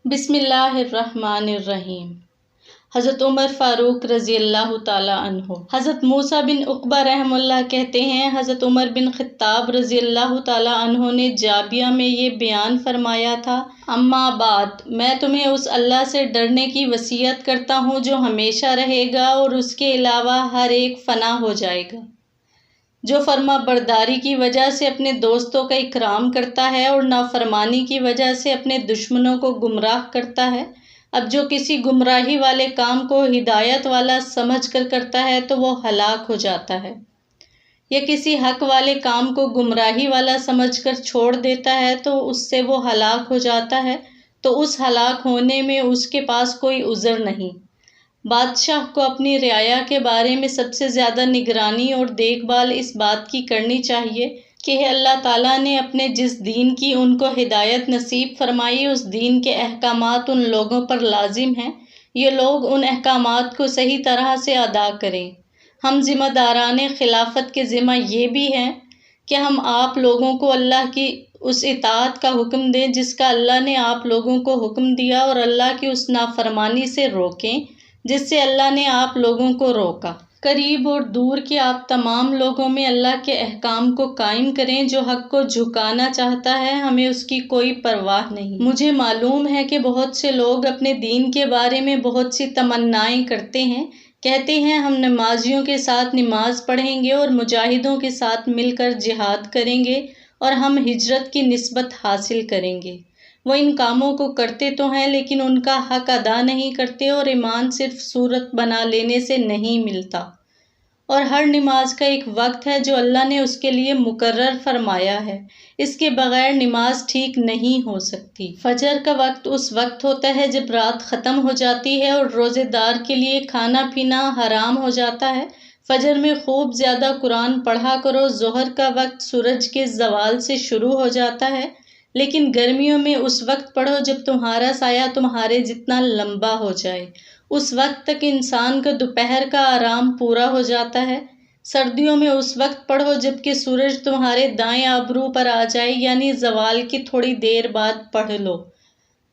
بسم اللہ الرحمن الرحیم۔ حضرت عمر فاروق رضی اللہ تعالیٰ عنہ۔ حضرت موسیٰ بن عقبہ رحمہ اللہ کہتے ہیں، حضرت عمر بن خطاب رضی اللہ تعالیٰ عنہ نے جابیہ میں یہ بیان فرمایا تھا: اما بعد، میں تمہیں اس اللہ سے ڈرنے کی وصیت کرتا ہوں جو ہمیشہ رہے گا اور اس کے علاوہ ہر ایک فنا ہو جائے گا، جو فرما برداری کی وجہ سے اپنے دوستوں کا اکرام کرتا ہے اور نافرمانی کی وجہ سے اپنے دشمنوں کو گمراہ کرتا ہے۔ اب جو کسی گمراہی والے کام کو ہدایت والا سمجھ کر کرتا ہے تو وہ ہلاک ہو جاتا ہے، یا کسی حق والے کام کو گمراہی والا سمجھ کر چھوڑ دیتا ہے تو اس سے وہ ہلاک ہو جاتا ہے، تو اس ہلاک ہونے میں اس کے پاس کوئی عذر نہیں۔ بادشاہ کو اپنی رعایا کے بارے میں سب سے زیادہ نگرانی اور دیکھ بھال اس بات کی کرنی چاہیے کہ اللہ تعالیٰ نے اپنے جس دین کی ان کو ہدایت نصیب فرمائی، اس دین کے احکامات ان لوگوں پر لازم ہیں، یہ لوگ ان احکامات کو صحیح طرح سے ادا کریں۔ ہم ذمہ داران خلافت کے ذمہ یہ بھی ہے کہ ہم آپ لوگوں کو اللہ کی اس اطاعت کا حکم دیں جس کا اللہ نے آپ لوگوں کو حکم دیا، اور اللہ کی اس نافرمانی سے روکیں جس سے اللہ نے آپ لوگوں کو روکا۔ قریب اور دور کے آپ تمام لوگوں میں اللہ کے احکام کو قائم کریں۔ جو حق کو جھکانا چاہتا ہے، ہمیں اس کی کوئی پرواہ نہیں۔ مجھے معلوم ہے کہ بہت سے لوگ اپنے دین کے بارے میں بہت سی تمنائیں کرتے ہیں، کہتے ہیں ہم نمازیوں کے ساتھ نماز پڑھیں گے اور مجاہدوں کے ساتھ مل کر جہاد کریں گے اور ہم ہجرت کی نسبت حاصل کریں گے۔ وہ ان کاموں کو کرتے تو ہیں لیکن ان کا حق ادا نہیں کرتے، اور ایمان صرف صورت بنا لینے سے نہیں ملتا، اور ہر نماز کا ایک وقت ہے جو اللہ نے اس کے لیے مقرر فرمایا ہے، اس کے بغیر نماز ٹھیک نہیں ہو سکتی۔ فجر کا وقت اس وقت ہوتا ہے جب رات ختم ہو جاتی ہے اور روزے دار کے لیے کھانا پینا حرام ہو جاتا ہے۔ فجر میں خوب زیادہ قرآن پڑھا کرو۔ ظہر کا وقت سورج کے زوال سے شروع ہو جاتا ہے، لیکن گرمیوں میں اس وقت پڑھو جب تمہارا سایہ تمہارے جتنا لمبا ہو جائے، اس وقت تک انسان کا دوپہر کا آرام پورا ہو جاتا ہے۔ سردیوں میں اس وقت پڑھو جب کہ سورج تمہارے دائیں ابرو پر آ جائے، یعنی زوال کی تھوڑی دیر بعد پڑھ لو۔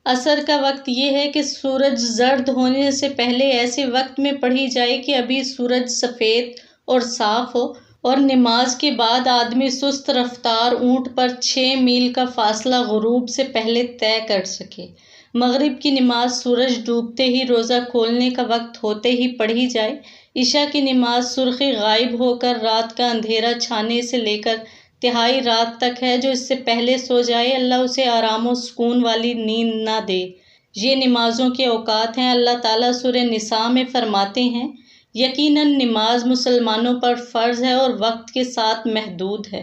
عصر کا وقت یہ ہے کہ سورج زرد ہونے سے پہلے ایسے وقت میں پڑھی جائے کہ ابھی سورج سفید اور صاف ہو، اور نماز کے بعد آدمی سست رفتار اونٹ پر 6 میل کا فاصلہ غروب سے پہلے طے کر سکے۔ مغرب کی نماز سورج ڈوبتے ہی روزہ کھولنے کا وقت ہوتے ہی پڑھی جائے۔ عشاء کی نماز سرخی غائب ہو کر رات کا اندھیرا چھانے سے لے کر تہائی رات تک ہے۔ جو اس سے پہلے سو جائے، اللہ اسے آرام و سکون والی نیند نہ دے۔ یہ نمازوں کے اوقات ہیں۔ اللہ تعالیٰ سورہ نساء میں فرماتے ہیں، یقیناً نماز مسلمانوں پر فرض ہے اور وقت کے ساتھ محدود ہے۔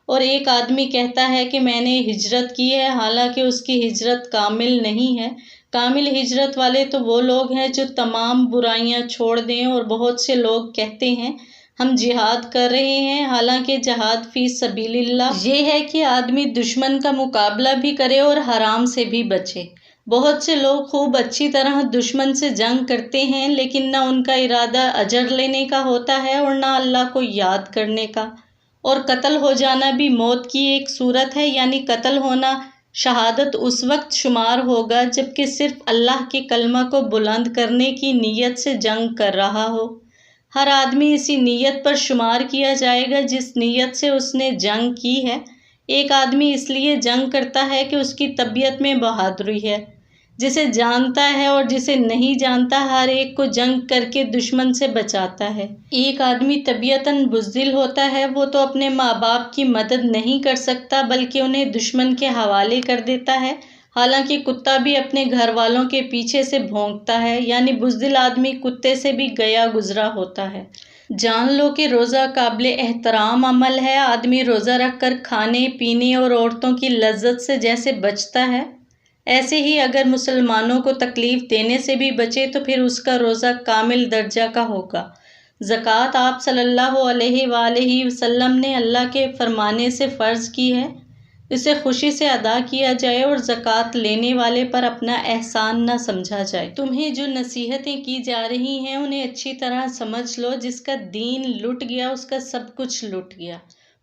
اور ایک آدمی کہتا ہے کہ میں نے ہجرت کی ہے، حالانکہ اس کی ہجرت کامل نہیں ہے۔ کامل ہجرت والے تو وہ لوگ ہیں جو تمام برائیاں چھوڑ دیں، اور بہت سے لوگ کہتے ہیں ہم جہاد کر رہے ہیں، حالانکہ جہاد فی سبیل اللہ یہ ہے کہ آدمی دشمن کا مقابلہ بھی کرے اور حرام سے بھی بچے۔ بہت سے لوگ خوب اچھی طرح دشمن سے جنگ کرتے ہیں، لیکن نہ ان کا ارادہ اجر لینے کا ہوتا ہے اور نہ اللہ کو یاد کرنے کا۔ اور قتل ہو جانا بھی موت کی ایک صورت ہے، یعنی قتل ہونا شہادت اس وقت شمار ہوگا جبکہ صرف اللہ کے کلمہ کو بلند کرنے کی نیت سے جنگ کر رہا ہو۔ ہر آدمی اسی نیت پر شمار کیا جائے گا جس نیت سے اس نے جنگ کی ہے۔ ایک آدمی اس لیے جنگ کرتا ہے کہ اس کی طبیعت میں بہادری ہے۔ جسے جانتا ہے اور جسے نہیں جانتا، ہر ایک کو جنگ کر کے دشمن سے بچاتا ہے۔ ایک آدمی طبیعتاً بزدل ہوتا ہے، وہ تو اپنے ماں باپ کی مدد نہیں کر سکتا بلکہ انہیں دشمن کے حوالے کر دیتا ہے، حالانکہ کتا بھی اپنے گھر والوں کے پیچھے سے بھونکتا ہے، یعنی بزدل آدمی کتے سے بھی گیا گزرا ہوتا ہے۔ جان لو کہ روزہ قابل احترام عمل ہے۔ آدمی روزہ رکھ کر کھانے پینے اور عورتوں کی لذت سے جیسے بچتا ہے، ایسے ہی اگر مسلمانوں کو تکلیف دینے سے بھی بچے تو پھر اس کا روزہ کامل درجہ کا ہوگا۔ زکوٰۃ آپ صلی اللہ علیہ وآلہ وسلم نے اللہ کے فرمانے سے فرض کی ہے، اسے خوشی سے ادا کیا جائے اور زکوٰۃ لینے والے پر اپنا احسان نہ سمجھا جائے۔ تمہیں جو نصیحتیں کی جا رہی ہیں انہیں اچھی طرح سمجھ لو، جس کا دین لٹ گیا اس کا سب کچھ لٹ گیا۔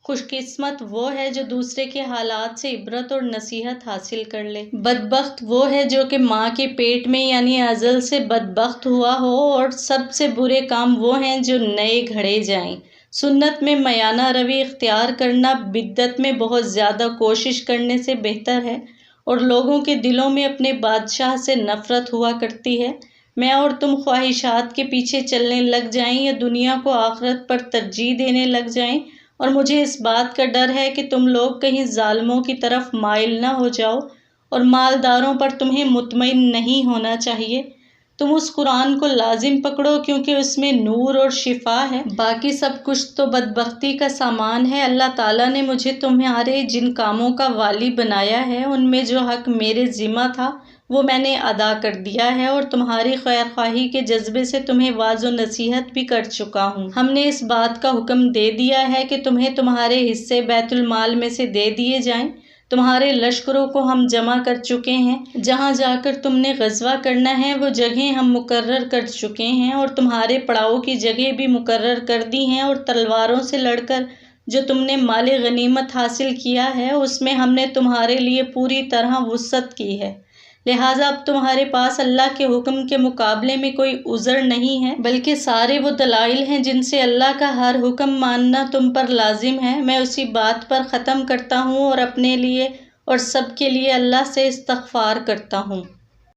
خوش قسمت وہ ہے جو دوسرے کے حالات سے عبرت اور نصیحت حاصل کر لے۔ بدبخت وہ ہے جو کہ ماں کے پیٹ میں یعنی ازل سے بدبخت ہوا ہو، اور سب سے برے کام وہ ہیں جو نئے گھڑے جائیں۔ سنت میں میانہ روی اختیار کرنا بدعت میں بہت زیادہ کوشش کرنے سے بہتر ہے، اور لوگوں کے دلوں میں اپنے بادشاہ سے نفرت ہوا کرتی ہے۔ میں اور تم خواہشات کے پیچھے چلنے لگ جائیں یا دنیا کو آخرت پر ترجیح دینے لگ جائیں، اور مجھے اس بات کا ڈر ہے کہ تم لوگ کہیں ظالموں کی طرف مائل نہ ہو جاؤ، اور مالداروں پر تمہیں مطمئن نہیں ہونا چاہیے۔ تم اس قرآن کو لازم پکڑو کیونکہ اس میں نور اور شفا ہے، باقی سب کچھ تو بدبختی کا سامان ہے۔ اللہ تعالیٰ نے مجھے تمہارے جن کاموں کا والی بنایا ہے ان میں جو حق میرے ذمہ تھا وہ میں نے ادا کر دیا ہے، اور تمہاری خیر خواہی کے جذبے سے تمہیں واعظ و نصیحت بھی کر چکا ہوں۔ ہم نے اس بات کا حکم دے دیا ہے کہ تمہیں تمہارے حصے بیت المال میں سے دے دیے جائیں۔ تمہارے لشکروں کو ہم جمع کر چکے ہیں، جہاں جا کر تم نے غزوہ کرنا ہے وہ جگہیں ہم مقرر کر چکے ہیں، اور تمہارے پڑاؤ کی جگہ بھی مقرر کر دی ہیں، اور تلواروں سے لڑ کر جو تم نے مال غنیمت حاصل کیا ہے اس میں ہم نے تمہارے لیے پوری طرح وسعت کی ہے، لہٰذا اب تمہارے پاس اللہ کے حکم کے مقابلے میں کوئی عذر نہیں ہے، بلکہ سارے وہ دلائل ہیں جن سے اللہ کا ہر حکم ماننا تم پر لازم ہے۔ میں اسی بات پر ختم کرتا ہوں اور اپنے لیے اور سب کے لیے اللہ سے استغفار کرتا ہوں۔